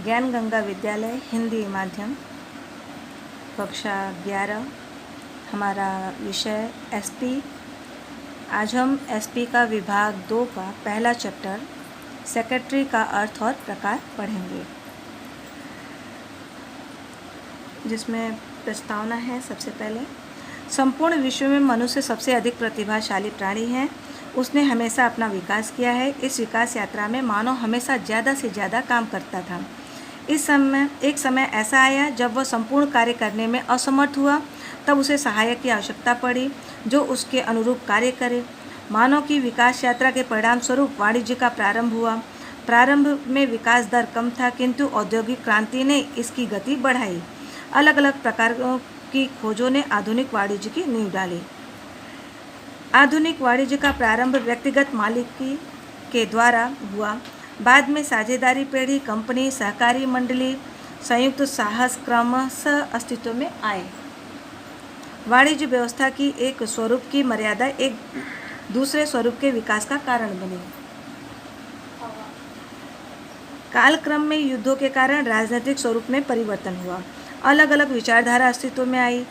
ज्ञान गंगा विद्यालय हिंदी माध्यम कक्षा 11। हमारा विषय एसपी। आज हम एसपी का विभाग 2 का पहला चैप्टर सेक्रेटरी का अर्थ और प्रकार पढ़ेंगे, जिसमें प्रस्तावना है। सबसे पहले, संपूर्ण विश्व में मनुष्य सबसे अधिक प्रतिभाशाली प्राणी है। उसने हमेशा अपना विकास किया है। इस विकास यात्रा में मानव हमेशा ज़्यादा से ज़्यादा काम करता था। एक समय ऐसा आया जब वह संपूर्ण कार्य करने में असमर्थ हुआ। तब उसे सहायक की आवश्यकता पड़ी जो उसके अनुरूप कार्य करे। मानव की विकास यात्रा के परिणाम स्वरूप वाणिज्य का प्रारंभ हुआ। प्रारंभ में विकास दर कम था, किंतु औद्योगिक क्रांति ने इसकी गति बढ़ाई। अलग अलग प्रकार की खोजों ने आधुनिक वाणिज्य की नींव डाली। आधुनिक वाणिज्य का प्रारंभ व्यक्तिगत मालिकी के द्वारा हुआ। बाद में साझेदारी पीढ़ी, कंपनी, सहकारी मंडली, संयुक्त साहस क्रमशः अस्तित्व में आए। वाणिज्य व्यवस्था की एक स्वरूप की मर्यादा एक दूसरे स्वरूप के विकास का कारण बनी। कालक्रम में युद्धों के कारण राजनीतिक स्वरूप में परिवर्तन हुआ। अलग अलग विचारधारा अस्तित्व में आई।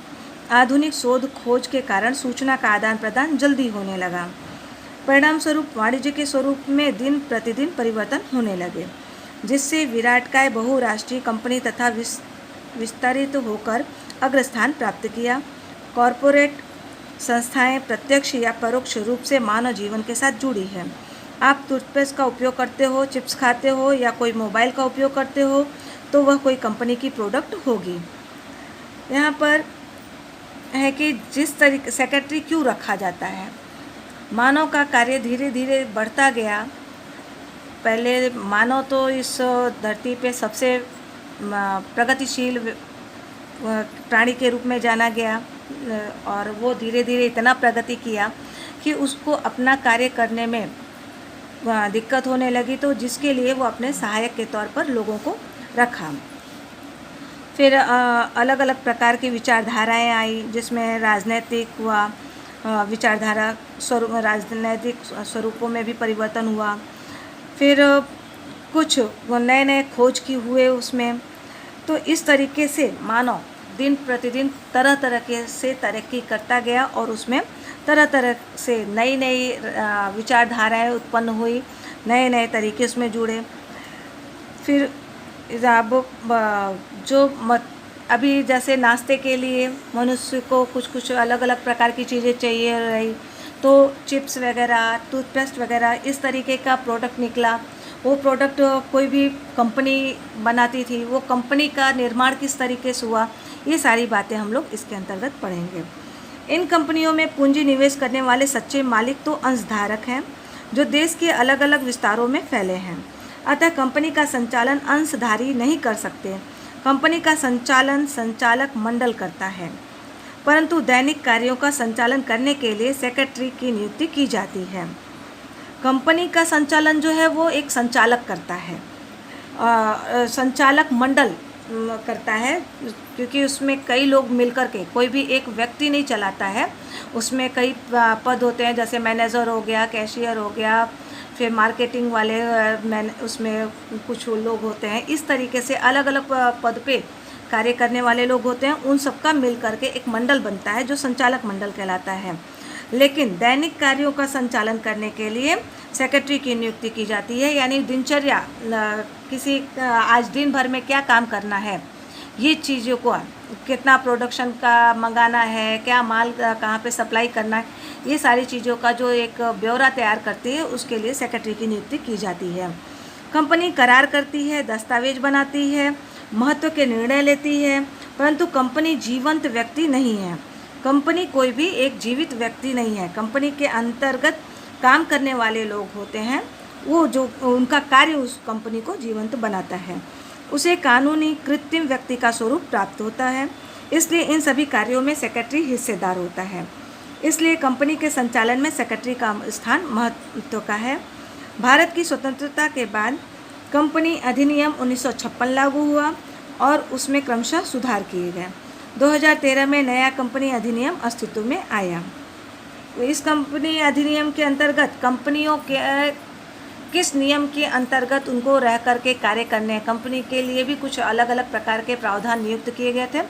आधुनिक शोध खोज के कारण सूचना का आदान प्रदान जल्दी होने लगा। परिणाम स्वरूप वाणिज्य के स्वरूप में दिन प्रतिदिन परिवर्तन होने लगे, जिससे विराटकाय बहुराष्ट्रीय कंपनी तथा विस्तारित होकर अग्रस्थान प्राप्त किया। कॉरपोरेट संस्थाएं प्रत्यक्ष या परोक्ष रूप से मानव जीवन के साथ जुड़ी हैं। आप टूथपेस्ट का उपयोग करते हो, चिप्स खाते हो या कोई मोबाइल का उपयोग करते हो तो वह कोई कंपनी की प्रोडक्ट होगी। यहाँ पर है कि जिस तरीके सेक्रेटरी क्यों रखा जाता है। मानव का कार्य धीरे धीरे बढ़ता गया। पहले मानव तो इस धरती पे सबसे प्रगतिशील प्राणी के रूप में जाना गया, और वो धीरे धीरे इतना प्रगति किया कि उसको अपना कार्य करने में दिक्कत होने लगी, तो जिसके लिए वो अपने सहायक के तौर पर लोगों को रखा। फिर अलग अलग प्रकार की विचारधाराएं आई, जिसमें राजनैतिक हुआ, विचारधारा स्वरूप राजनैतिक स्वरूपों में भी परिवर्तन हुआ। फिर कुछ नए नए खोज की हुए उसमें। तो इस तरीके से मानव दिन प्रतिदिन तरह तरह के से तरक्की करता गया और उसमें तरह तरह से नई नई विचारधाराएं उत्पन्न हुई, नए नए तरीके उसमें जुड़े। फिर अब अभी जैसे नाश्ते के लिए मनुष्य को कुछ अलग अलग प्रकार की चीज़ें चाहिए रही, तो चिप्स वगैरह, टूथपेस्ट वगैरह इस तरीके का प्रोडक्ट निकला। वो प्रोडक्ट कोई भी कंपनी बनाती थी, वो कंपनी का निर्माण किस तरीके से हुआ, ये सारी बातें हम लोग इसके अंतर्गत पढ़ेंगे। इन कंपनियों में पूंजी निवेश करने वाले सच्चे मालिक तो अंशधारक हैं, जो देश के अलग अलग विस्तारों में फैले हैं। अतः कंपनी का संचालन अंशधारी नहीं कर सकते। कंपनी का संचालन संचालक मंडल करता है, परंतु दैनिक कार्यों का संचालन करने के लिए सेक्रेटरी की नियुक्ति की जाती है। कंपनी का संचालन जो है वो एक संचालक करता है, संचालक मंडल करता है, क्योंकि उसमें कई लोग मिलकर के, कोई भी एक व्यक्ति नहीं चलाता है। उसमें कई पद होते हैं, जैसे मैनेजर हो गया, कैशियर हो गया, फिर मार्केटिंग वाले उसमें कुछ लोग होते हैं। इस तरीके से अलग अलग पद पे कार्य करने वाले लोग होते हैं। उन सबका मिल करके एक मंडल बनता है जो संचालक मंडल कहलाता है। लेकिन दैनिक कार्यों का संचालन करने के लिए सेक्रेटरी की नियुक्ति की जाती है, यानी दिनचर्या किसी आज दिन भर में क्या काम करना है, ये चीज़ों को, कितना प्रोडक्शन का मंगाना है, क्या माल कहाँ पे सप्लाई करना है, ये सारी चीज़ों का जो एक ब्यौरा तैयार करती है, उसके लिए सेक्रेटरी की नियुक्ति की जाती है। कंपनी करार करती है, दस्तावेज बनाती है, महत्व के निर्णय लेती है, परंतु कंपनी जीवंत व्यक्ति नहीं है। कंपनी कोई भी एक जीवित व्यक्ति नहीं है। कंपनी के अंतर्गत काम करने वाले लोग होते हैं, वो जो उनका कार्य उस कंपनी को जीवंत बनाता है। उसे कानूनी कृत्रिम व्यक्ति का स्वरूप प्राप्त होता है। इसलिए इन सभी कार्यों में सेक्रेटरी हिस्सेदार होता है। इसलिए कंपनी के संचालन में सेक्रेटरी का स्थान महत्व का है। भारत की स्वतंत्रता के बाद कंपनी अधिनियम 1956 लागू हुआ और उसमें क्रमशः सुधार किए गए। 2013 में नया कंपनी अधिनियम अस्तित्व में आया। इस कंपनी अधिनियम के अंतर्गत कंपनियों के किस नियम के अंतर्गत उनको रह कर के कार्य करने हैं। कंपनी के लिए भी कुछ अलग अलग प्रकार के प्रावधान नियुक्त किए गए थे,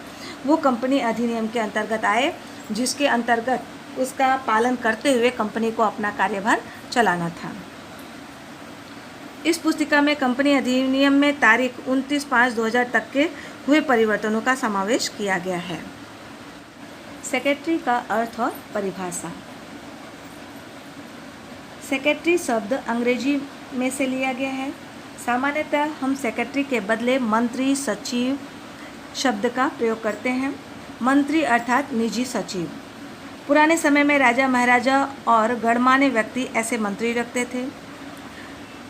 वो कंपनी अधिनियम के अंतर्गत आए, जिसके अंतर्गत उसका पालन करते हुए कंपनी को अपना कार्यभार चलाना था। इस पुस्तिका में कंपनी अधिनियम में तारीख 29/5/2000 तक के हुए परिवर्तनों का समावेश किया गया है। सेक्रेटरी का अर्थ और परिभाषा। सेक्रेटरी शब्द अंग्रेजी में से लिया गया है। सामान्यतः हम सेक्रेटरी के बदले मंत्री, सचिव शब्द का प्रयोग करते हैं। मंत्री अर्थात निजी सचिव। पुराने समय में राजा महाराजा और गणमान्य व्यक्ति ऐसे मंत्री रखते थे।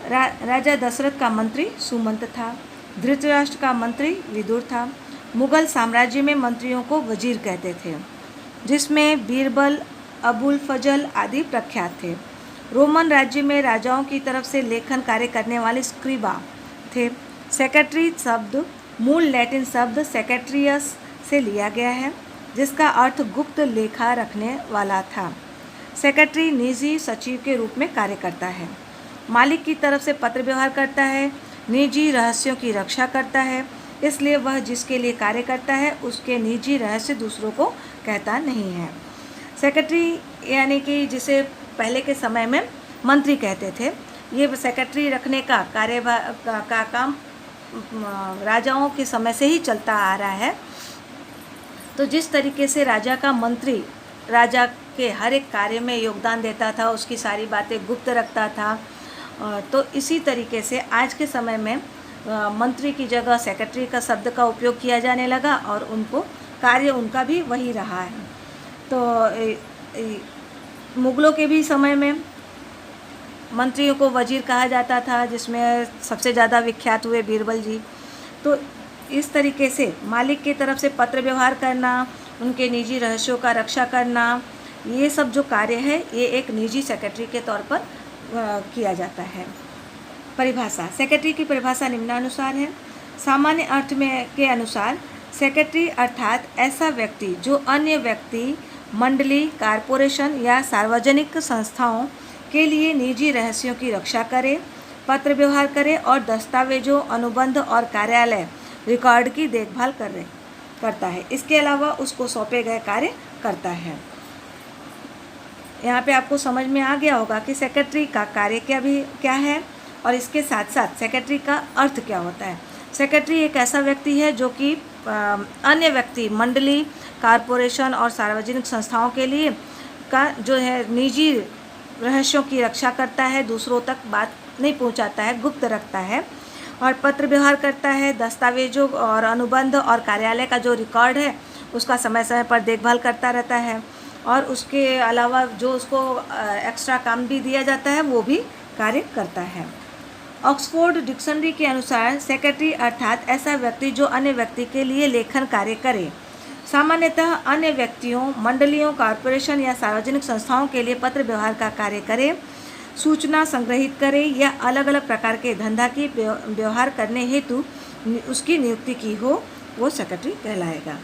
राजा दशरथ का मंत्री सुमंत था। धृतराष्ट्र का मंत्री विदुर था। मुगल साम्राज्य में मंत्रियों को वजीर कहते थे, जिसमें बीरबल, अबुल फजल आदि प्रख्यात थे। रोमन राज्य में राजाओं की तरफ से लेखन कार्य करने वाले स्क्रिबा थे। सेक्रेटरी शब्द मूल लैटिन शब्द सेक्रेटरियस से लिया गया है, जिसका अर्थ गुप्त लेखा रखने वाला था। सेक्रेटरी निजी सचिव के रूप में कार्य करता है। मालिक की तरफ से पत्र व्यवहार करता है, निजी रहस्यों की रक्षा करता है, इसलिए वह जिसके लिए कार्य करता है उसके निजी रहस्य दूसरों को कहता नहीं है। सेक्रेटरी यानी कि जिसे पहले के समय में मंत्री कहते थे, ये सेक्रेटरी रखने का कार्यभार का काम राजाओं के समय से ही चलता आ रहा है। तो जिस तरीके से राजा का मंत्री राजा के हर एक कार्य में योगदान देता था, उसकी सारी बातें गुप्त रखता था, तो इसी तरीके से आज के समय में मंत्री की जगह सेक्रेटरी का शब्द का उपयोग किया जाने लगा और उनको कार्य उनका भी वही रहा है। तो मुगलों के भी समय में मंत्रियों को वजीर कहा जाता था, जिसमें सबसे ज़्यादा विख्यात हुए बीरबल जी। तो इस तरीके से मालिक की तरफ से पत्र व्यवहार करना, उनके निजी रहस्यों का रक्षा करना, ये सब जो कार्य है ये एक निजी सेक्रेटरी के तौर पर किया जाता है। परिभाषा। सेक्रेटरी की परिभाषा निम्नानुसार है। सामान्य अर्थ में के अनुसार सेक्रेटरी अर्थात ऐसा व्यक्ति जो अन्य व्यक्ति, मंडली, कारपोरेशन या सार्वजनिक संस्थाओं के लिए निजी रहस्यों की रक्षा करे, पत्र व्यवहार करे और दस्तावेजों, अनुबंध और कार्यालय रिकॉर्ड की देखभाल करता है। इसके अलावा उसको सौंपे गए कार्य करता है। यहाँ पे आपको समझ में आ गया होगा कि सेक्रेटरी का कार्य क्या है और इसके साथ साथ सेक्रेटरी का अर्थ क्या होता है। सेक्रेटरी एक ऐसा व्यक्ति है जो कि अन्य व्यक्ति, मंडली, कारपोरेशन और सार्वजनिक संस्थाओं के लिए का जो है निजी रहस्यों की रक्षा करता है, दूसरों तक बात नहीं पहुंचाता है, गुप्त रखता है और पत्र व्यवहार करता है, दस्तावेजों और अनुबंध और कार्यालय का जो रिकॉर्ड है उसका समय समय पर देखभाल करता रहता है और उसके अलावा जो उसको एक्स्ट्रा काम भी दिया जाता है वो भी कार्य करता है। ऑक्सफोर्ड डिक्शनरी के अनुसार सेक्रेटरी अर्थात ऐसा व्यक्ति जो अन्य व्यक्ति के लिए लेखन कार्य करे, सामान्यतः अन्य व्यक्तियों, मंडलियों, कॉरपोरेशन या सार्वजनिक संस्थाओं के लिए पत्र व्यवहार का कार्य करे, सूचना संग्रहित करे या अलग अलग प्रकार के धंधा की व्यवहार करने हेतु उसकी नियुक्ति की हो, वो सेक्रेटरी कहलाएगा।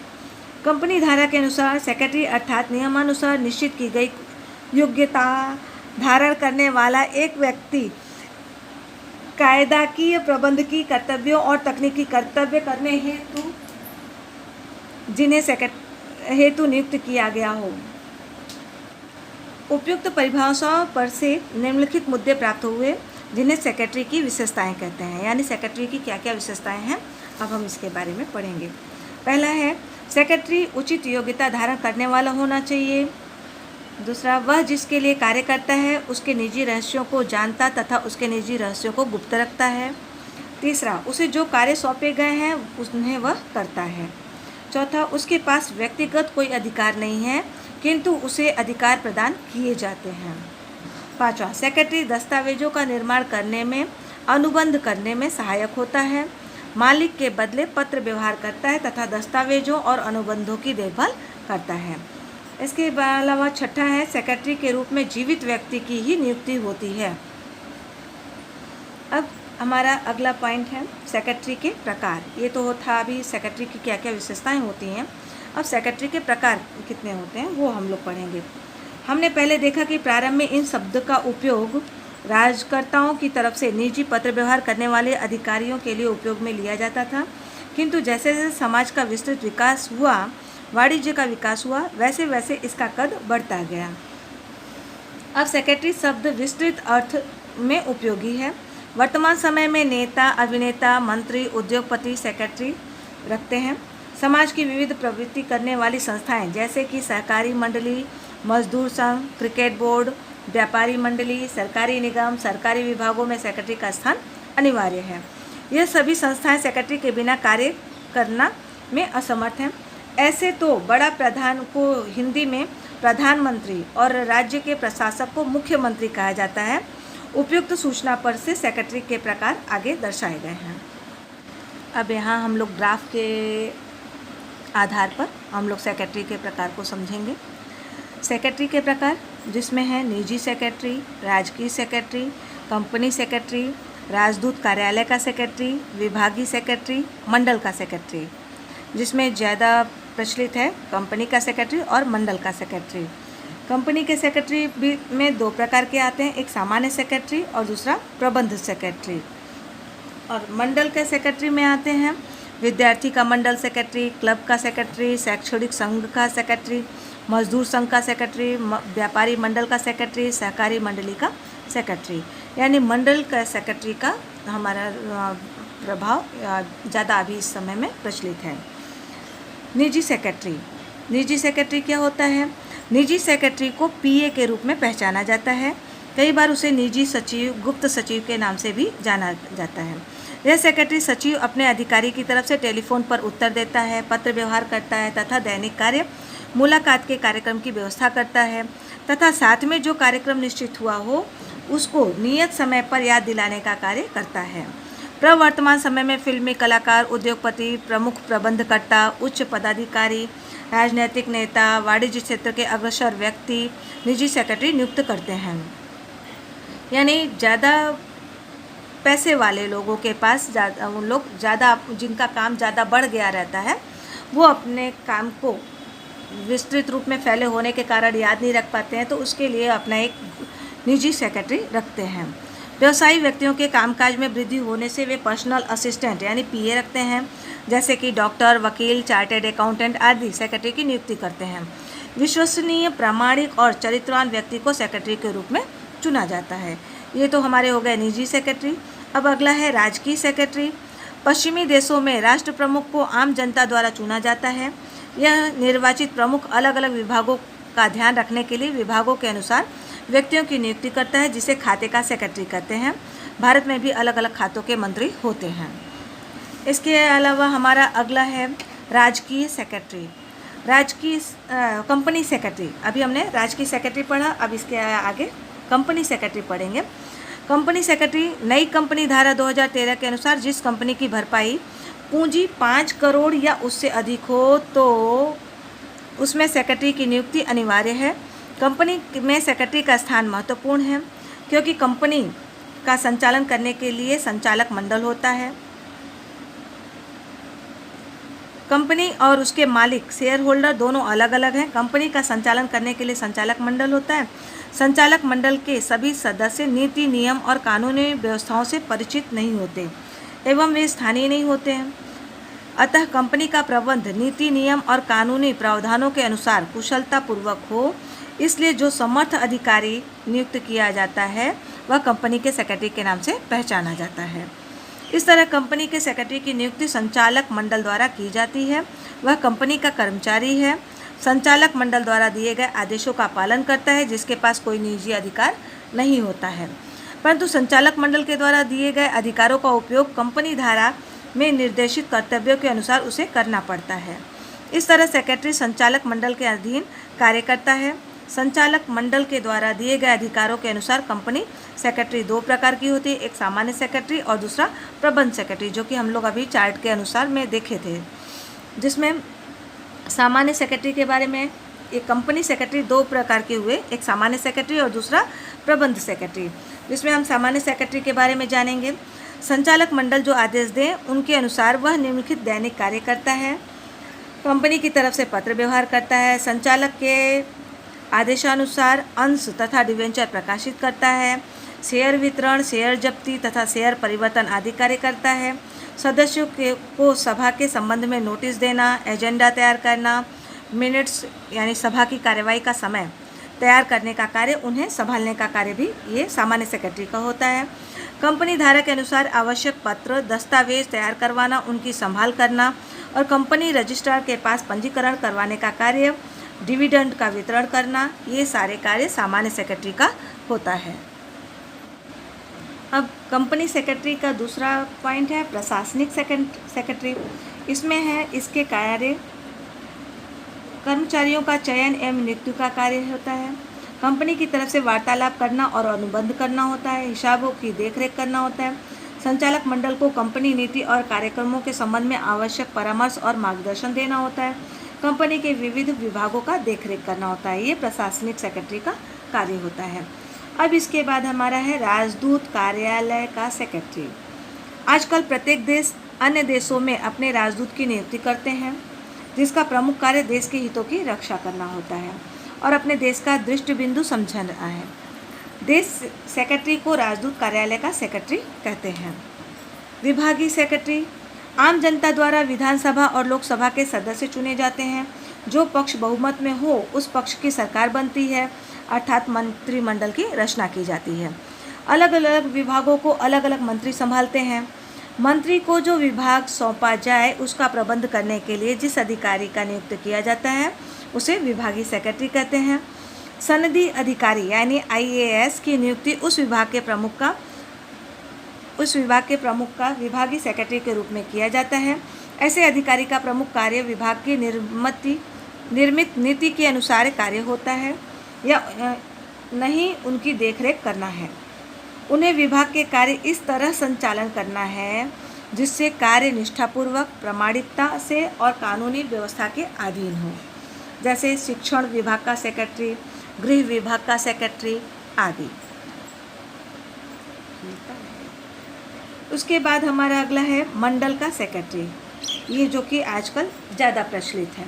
कंपनी धारा के अनुसार सेक्रेटरी अर्थात नियमानुसार निश्चित की गई योग्यता धारण करने वाला एक व्यक्ति कायदाकीय, प्रबंधकीय कर्तव्यों और तकनीकी कर्तव्य करने हेतु जिन्हें हेतु नियुक्त किया गया हो। उपयुक्त परिभाषाओं पर से निम्नलिखित मुद्दे प्राप्त हुए जिन्हें सेक्रेटरी की विशेषताएं कहते हैं, यानी सेक्रेटरी की क्या क्या विशेषताएं हैं, अब हम इसके बारे में पढ़ेंगे। पहला है सेक्रेटरी उचित योग्यता धारण करने वाला होना चाहिए। दूसरा, वह जिसके लिए कार्य करता है उसके निजी रहस्यों को जानता तथा उसके निजी रहस्यों को गुप्त रखता है। तीसरा, उसे जो कार्य सौंपे गए हैं उन्हें वह करता है। चौथा, उसके पास व्यक्तिगत कोई अधिकार नहीं है किंतु उसे अधिकार प्रदान किए जाते हैं। पांचवा, सेक्रेटरी दस्तावेजों का निर्माण करने में, अनुबंध करने में सहायक होता है, मालिक के बदले पत्र व्यवहार करता है तथा दस्तावेजों और अनुबंधों की देखभाल करता है। इसके अलावा छठा है, सेक्रेटरी के रूप में जीवित व्यक्ति की ही नियुक्ति होती है। अब हमारा अगला पॉइंट है सेक्रेटरी के प्रकार। ये तो था अभी सेक्रेटरी की क्या क्या विशेषताएं होती हैं। अब सेक्रेटरी के प्रकार कितने होते हैं वो हम लोग पढ़ेंगे। हमने पहले देखा कि प्रारंभ में इन शब्द का उपयोग राजकर्ताओं की तरफ से निजी पत्र व्यवहार करने वाले अधिकारियों के लिए उपयोग में लिया जाता था, किंतु जैसे जैसे समाज का विस्तृत विकास हुआ, वाणिज्य का विकास हुआ, वैसे वैसे इसका कद बढ़ता गया। अब सेक्रेटरी शब्द विस्तृत अर्थ में उपयोगी है। वर्तमान समय में नेता, अभिनेता, मंत्री, उद्योगपति सेक्रेटरी रखते हैं। समाज की विविध प्रवृत्ति करने वाली संस्थाएं जैसे कि सहकारी मंडली, मजदूर संघ, क्रिकेट बोर्ड, व्यापारी मंडली, सरकारी निगम, सरकारी विभागों में सेक्रेटरी का स्थान अनिवार्य है। यह सभी संस्थाएं सेक्रेटरी के बिना कार्य करना में असमर्थ हैं। ऐसे तो बड़ा प्रधान को हिंदी में प्रधानमंत्री और राज्य के प्रशासक को मुख्यमंत्री कहा जाता है। उपयुक्त सूचना पर से सेक्रेटरी के प्रकार आगे दर्शाए गए हैं। अब यहाँ हम लोग ग्राफ के आधार पर हम लोग सेक्रेटरी के प्रकार को समझेंगे। सेक्रेटरी के प्रकार जिसमें है निजी सेक्रेटरी, राजकीय सेक्रेटरी, कंपनी सेक्रेटरी, राजदूत कार्यालय का सेक्रेटरी, विभागीय सेक्रेटरी, मंडल का सेक्रेटरी। जिसमें ज़्यादा प्रचलित है कंपनी का सेक्रेटरी और मंडल का सेक्रेटरी। कंपनी के सेक्रेटरी भी में दो प्रकार के आते हैं, एक सामान्य सेक्रेटरी और दूसरा प्रबंध सेक्रेटरी। और मंडल के सेक्रेटरी में आते हैं विद्यार्थी का मंडल सेक्रेटरी, क्लब का सेक्रेटरी, शैक्षणिक संघ का सेक्रेटरी, मजदूर संघ का सेक्रेटरी, व्यापारी मंडल का सेक्रेटरी, सहकारी मंडली का सेक्रेटरी। यानी मंडल का सेक्रेटरी का हमारा प्रभाव ज़्यादा अभी इस समय में प्रचलित है। निजी सेक्रेटरी, निजी सेक्रेटरी क्या होता है? निजी सेक्रेटरी को पीए के रूप में पहचाना जाता है। कई बार उसे निजी सचिव, गुप्त सचिव के नाम से भी जाना जाता है। यह सेक्रेटरी सचिव अपने अधिकारी की तरफ से टेलीफोन पर उत्तर देता है, पत्र व्यवहार करता है तथा दैनिक कार्य, मुलाकात के कार्यक्रम की व्यवस्था करता है तथा साथ में जो कार्यक्रम निश्चित हुआ हो उसको नियत समय पर याद दिलाने का कार्य करता है। प्रवर्तमान समय में फिल्मी कलाकार, उद्योगपति, प्रमुख प्रबंधकर्ता, उच्च पदाधिकारी, राजनीतिक नेता, वाणिज्य क्षेत्र के अग्रसर व्यक्ति निजी सेक्रेटरी नियुक्त करते हैं। यानी ज़्यादा पैसे वाले लोगों के पास उन लोग ज़्यादा जिनका काम ज़्यादा बढ़ गया रहता है, वो अपने काम को विस्तृत रूप में फैले होने के कारण याद नहीं रख पाते हैं, तो उसके लिए अपना एक निजी सेक्रेटरी रखते हैं। व्यवसायी व्यक्तियों के कामकाज में वृद्धि होने से वे पर्सनल असिस्टेंट यानी पीए रखते हैं, जैसे कि डॉक्टर, वकील, चार्टर्ड अकाउंटेंट आदि सेक्रेटरी की नियुक्ति करते हैं। विश्वसनीय, प्रामाणिक और चरित्रवान व्यक्ति को सेक्रेटरी के रूप में चुना जाता है। ये तो हमारे हो गए निजी सेक्रेटरी। अब अगला है राजकीय सेक्रेटरी। पश्चिमी देशों में राष्ट्र प्रमुख को आम जनता द्वारा चुना जाता है। यह निर्वाचित प्रमुख अलग अलग विभागों का ध्यान रखने के लिए विभागों के अनुसार व्यक्तियों की नियुक्ति करता है, जिसे खाते का सेक्रेटरी कहते हैं। भारत में भी अलग अलग खातों के मंत्री होते हैं। इसके अलावा हमारा अगला है राजकीय सेक्रेटरी। राजकीय कंपनी सेक्रेटरी, अभी हमने राजकीय सेक्रेटरी पढ़ा, अब इसके आगे कंपनी सेक्रेटरी पढ़ेंगे। कंपनी सेक्रेटरी नई कंपनी धारा 2013 के अनुसार जिस कंपनी की भरपाई पूंजी 5 करोड़ या उससे अधिक हो तो उसमें सेक्रेटरी की नियुक्ति अनिवार्य है। कंपनी में सेक्रेटरी का स्थान महत्वपूर्ण है, क्योंकि कंपनी का संचालन करने के लिए संचालक मंडल होता है। कंपनी और उसके मालिक, शेयर होल्डर दोनों अलग अलग हैं। कंपनी का संचालन करने के लिए संचालक मंडल होता है। संचालक मंडल के सभी सदस्य नीति, नियम और कानूनी व्यवस्थाओं से परिचित नहीं होते एवं वे स्थानीय नहीं होते हैं। अतः कंपनी का प्रबंध नीति, नियम और कानूनी प्रावधानों के अनुसार कुशलतापूर्वक हो, इसलिए जो समर्थ अधिकारी नियुक्त किया जाता है वह कंपनी के सेक्रेटरी के नाम से पहचाना जाता है। इस तरह कंपनी के सेक्रेटरी की नियुक्ति संचालक मंडल द्वारा की जाती है। वह कंपनी का कर्मचारी है, संचालक मंडल द्वारा दिए गए आदेशों का पालन करता है, जिसके पास कोई निजी अधिकार नहीं होता है, परंतु संचालक मंडल के द्वारा दिए गए अधिकारों का उपयोग कंपनी धारा में निर्देशित कर्तव्यों के अनुसार उसे करना पड़ता है। इस तरह सेक्रेटरी संचालक मंडल के अधीन कार्य करता है। संचालक मंडल के द्वारा दिए गए अधिकारों के अनुसार कंपनी सेक्रेटरी दो प्रकार की होती है, एक सामान्य सेक्रेटरी और दूसरा प्रबंध सेक्रेटरी, जो कि हम लोग अभी चार्ट के अनुसार में देखे थे। जिसमें सामान्य सेक्रेटरी के बारे में, एक कंपनी सेक्रेटरी दो प्रकार के हुए, एक सामान्य सेक्रेटरी और दूसरा प्रबंध सेक्रेटरी। जिसमें हम सामान्य सेक्रेटरी के बारे में जानेंगे। संचालक मंडल जो आदेश दें उनके अनुसार वह निम्नलिखित दैनिक कार्य करता है। कंपनी की तरफ से पत्र व्यवहार करता है, संचालक के आदेशानुसार अंश तथा डिवेंचर प्रकाशित करता है, शेयर वितरण, शेयर जब्ती तथा शेयर परिवर्तन आदि कार्य करता है। सदस्यों को सभा के संबंध में नोटिस देना, एजेंडा तैयार करना, मिनट्स यानी सभा की कार्यवाही का समय तैयार करने का कार्य, उन्हें संभालने का कार्य भी ये सामान्य सेक्रेटरी का होता है। कंपनी धारा के अनुसार आवश्यक पत्र दस्तावेज तैयार करवाना, उनकी संभाल करना और कंपनी रजिस्ट्रार के पास पंजीकरण करवाने का कार्य, डिविडेंड का वितरण करना, ये सारे कार्य सामान्य सेक्रेटरी का होता है। अब कंपनी सेक्रेटरी का दूसरा पॉइंट है प्रशासनिक सेक्रेटरी। इसमें है इसके कार्य कर्मचारियों का चयन एवं नियुक्ति का कार्य होता है। कंपनी की तरफ से वार्तालाप करना और अनुबंध करना होता है। हिसाबों की देखरेख करना होता है। संचालक मंडल को कंपनी नीति और कार्यक्रमों के संबंध में आवश्यक परामर्श और मार्गदर्शन देना होता है। कंपनी के विविध विभागों का देखरेख करना होता है। ये प्रशासनिक सेक्रेटरी का कार्य होता है। अब इसके बाद हमारा है राजदूत कार्यालय का सेक्रेटरी। आजकल प्रत्येक देश अन्य देशों में अपने राजदूत की नियुक्ति करते हैं, जिसका प्रमुख कार्य देश के हितों की रक्षा करना होता है और अपने देश का दृष्टि बिंदु समझना है। देश सेक्रेटरी को राजदूत कार्यालय का सेक्रेटरी कहते हैं। विभागीय सेक्रेटरी आम जनता द्वारा विधानसभा और लोकसभा के सदस्य चुने जाते हैं। जो पक्ष बहुमत में हो उस पक्ष की सरकार बनती है, अर्थात मंत्रिमंडल की रचना की जाती है। अलग अलग विभागों को अलग अलग मंत्री संभालते हैं। मंत्री को जो विभाग सौंपा जाए उसका प्रबंध करने के लिए जिस अधिकारी का नियुक्त किया जाता है उसे विभागीय सेक्रेटरी कहते हैं। सनदी अधिकारी यानी IAS की नियुक्ति उस विभाग के प्रमुख का विभागीय सेक्रेटरी के रूप में किया जाता है। ऐसे अधिकारी का प्रमुख कार्य विभाग की निर्मित नीति के अनुसार कार्य होता है या नहीं उनकी देखरेख करना है। उन्हें विभाग के कार्य इस तरह संचालन करना है जिससे कार्य निष्ठापूर्वक, प्रामाणिकता से और कानूनी व्यवस्था के अधीन हो, जैसे शिक्षण विभाग का सेक्रेटरी, गृह विभाग का सेक्रेटरी आदि। उसके बाद हमारा अगला है मंडल का सेक्रेटरी, ये जो कि आजकल ज़्यादा प्रचलित है।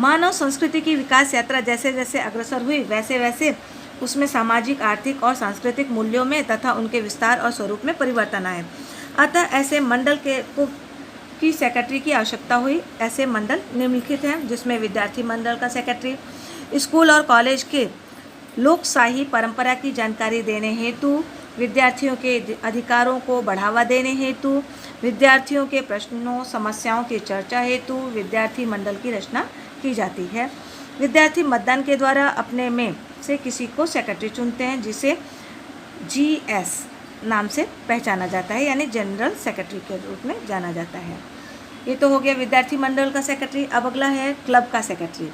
मानव संस्कृति की विकास यात्रा जैसे जैसे अग्रसर हुई वैसे वैसे उसमें सामाजिक, आर्थिक और सांस्कृतिक मूल्यों में तथा उनके विस्तार और स्वरूप में परिवर्तन आए। अतः ऐसे मंडल की सेक्रेटरी की आवश्यकता हुई। ऐसे मंडल निम्नलिखित हैं, जिसमें विद्यार्थी मंडल का सेक्रेटरी स्कूल और कॉलेज के लोकशाही परंपरा की जानकारी देने हेतु, विद्यार्थियों के अधिकारों को बढ़ावा देने हेतु, विद्यार्थियों के प्रश्नों समस्याओं की चर्चा हेतु विद्यार्थी मंडल की रचना की जाती है। विद्यार्थी मतदान के द्वारा अपने में से किसी को सेक्रेटरी चुनते हैं, जिसे GS नाम से पहचाना जाता है, यानी जनरल सेक्रेटरी के रूप में जाना जाता है। ये तो हो गया विद्यार्थी मंडल का सेक्रेटरी। अब अगला है क्लब का सेक्रेटरी।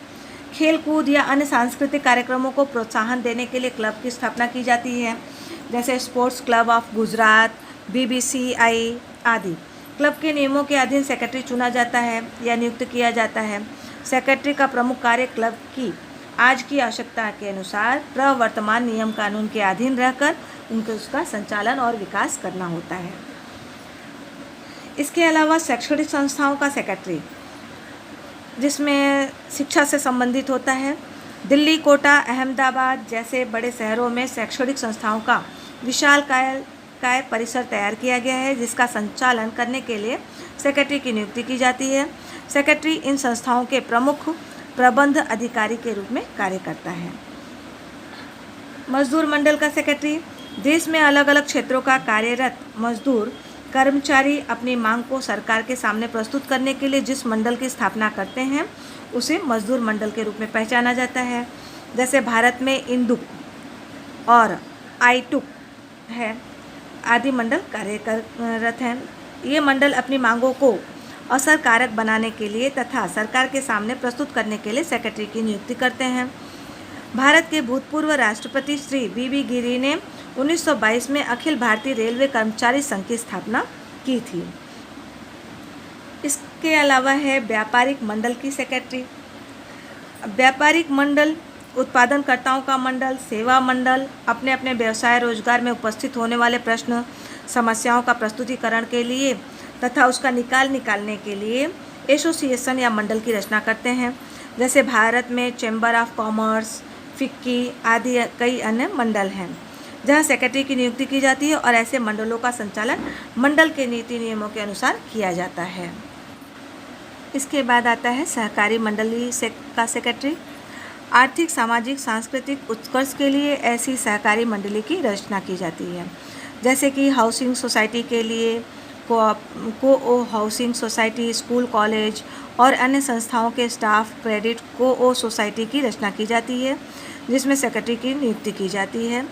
खेल कूद या अन्य सांस्कृतिक कार्यक्रमों को प्रोत्साहन देने के लिए क्लब की स्थापना की जाती है, जैसे sports club of Gujarat, BBCI आदि। क्लब के नियमों के अधीन सेक्रेटरी चुना जाता है या नियुक्त किया जाता है। सेक्रेटरी का प्रमुख कार्य क्लब की आज की आवश्यकता के अनुसार प्रवर्तमान नियम कानून के अधीन रहकर उसका संचालन और विकास करना होता है। इसके अलावा शैक्षणिक संस्थाओं का सेक्रेटरी, जिसमें शिक्षा से संबंधित होता है। दिल्ली, कोटा, अहमदाबाद जैसे बड़े शहरों में शैक्षणिक संस्थाओं का विशालकाय परिसर तैयार किया गया है, जिसका संचालन करने के लिए सेक्रेटरी की नियुक्ति की जाती है। सेक्रेटरी इन संस्थाओं के प्रमुख प्रबंध अधिकारी के रूप में कार्य करता है। मजदूर मंडल का सेक्रेटरी, देश में अलग अलग क्षेत्रों का कार्यरत मजदूर कर्मचारी अपनी मांग को सरकार के सामने प्रस्तुत करने के लिए जिस मंडल की स्थापना करते हैं उसे मजदूर मंडल के रूप में पहचाना जाता है। जैसे भारत में इंदुक और आईटुक है आदि मंडल कार्यरत हैं। ये मंडल अपनी मांगों को असरकारक बनाने के लिए तथा सरकार के सामने प्रस्तुत करने के लिए सेक्रेटरी की नियुक्ति करते हैं। भारत के भूतपूर्व राष्ट्रपति श्री BB गिरी ने 1922 में अखिल भारतीय रेलवे कर्मचारी संघ की स्थापना की थी। इसके अलावा है व्यापारिक मंडल की सेक्रेटरी। व्यापारिक मंडल उत्पादनकर्ताओं का मंडल, सेवा मंडल अपने अपने व्यवसाय रोजगार में उपस्थित होने वाले प्रश्न समस्याओं का प्रस्तुतिकरण के लिए तथा उसका निकालने के लिए एसोसिएशन या मंडल की रचना करते हैं। जैसे भारत में चैम्बर ऑफ कॉमर्स, फिक्की आदि कई अन्य मंडल हैं। जहाँ सेक्रेटरी की नियुक्ति की जाती है और ऐसे मंडलों का संचालन मंडल के नीति नियमों के अनुसार किया जाता है। इसके बाद आता है सहकारी मंडली का सेक्रेटरी। आर्थिक, सामाजिक, सांस्कृतिक उत्कर्ष के लिए ऐसी सहकारी मंडली की रचना की जाती है, जैसे कि हाउसिंग सोसाइटी के लिए को हाउसिंग सोसाइटी, स्कूल, कॉलेज और अन्य संस्थाओं के स्टाफ क्रेडिट को सोसाइटी की रचना की जाती है, जिसमें सेक्रेटरी की नियुक्ति की जाती है।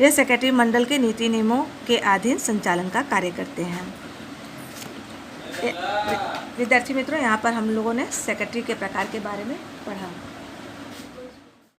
यह सेक्रेटरी मंडल के नीति नियमों के अधीन संचालन का कार्य करते हैं। विद्यार्थी मित्रों, यहाँ पर हम लोगों ने सेक्रेटरी के प्रकार के बारे में पढ़ा।